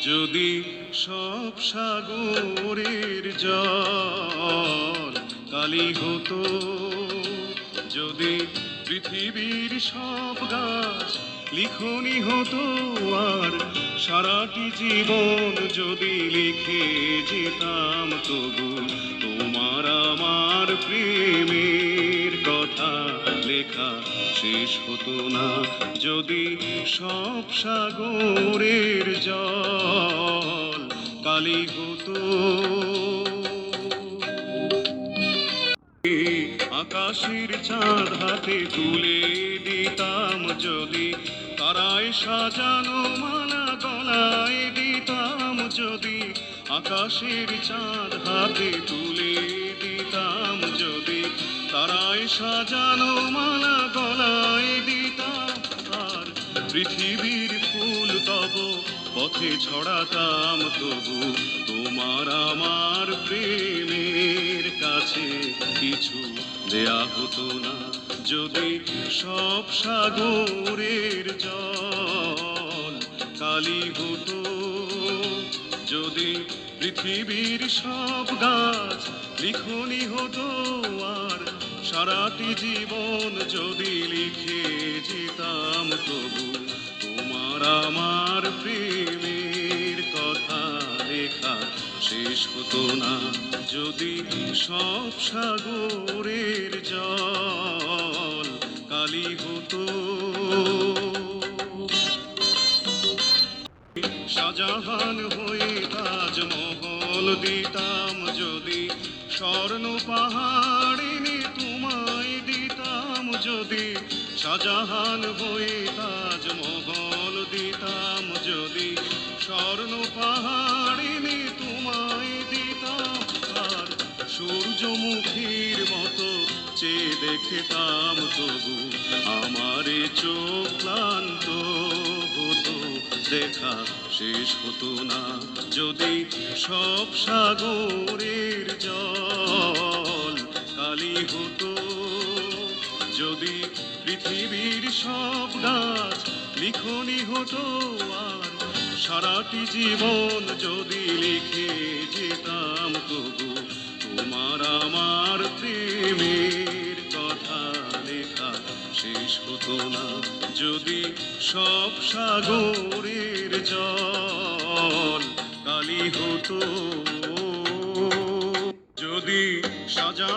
যদি সব সাগরের জল কালি হতো, যদি পৃথিবীর সব গাছ লিখনি হতো, আর সারাটি জীবন যদি লিখে যেতাম, তবু তোমার আমার প্রেমের কথা লেখা শেষ হতো না। যদি সব সাগরের জল কালি হতো, আকাশের চাঁদ হাতে তুলে দিতাম, যদি তারায় সাজানো মালা গলায় দিতাম, যদি আকাশের চাঁদ হাতে তুলে দিতাম, যদি তারায় সাজানো মালা গলায় দিতাম, আর পৃথিবীর ফুল তব পথে ছড়াতাম, তবু তোমার আমার প্রেমের কাছে কিছু দেয়া হতো না। যদি সব সাগরের জল কালি হতো, যদি পৃথিবীর সব গাছ লিখনি হতো, আর সারাটি জীবন যদি লিখে যেতাম, তবু তোমার আমার প্রেমের কথা লেখা শেষ হতো না। যদি সব সাগরের জল কালি হতো, শাহজাহান হয়ে তাজমহল দিতাম, যদি স্বর্ণ পাহাড় এনে তোমায় দিতাম, যদি শাহজাহান হয়ে তাজমহল দিতাম, যদি স্বর্ণ পাহাড় এনে তোমায় দিতাম, আর সূর্যমুখীর মতো চেয়ে দেখতাম, তবু আমারে চোখ ক্লান্ত হতো, দেখা শেষ হতো না। যদি সব সাগরের জল কালি হতো, যদি পৃথিবীর সব গাছ লিখনি হতো, আর সারাটি জীবন যদি লিখে যেতাম, তবু তোমার আমার প্রেমের কথা লেখা শেষ হতো না। যদি সব সাগরের জল কালি হতো, যদি সাজা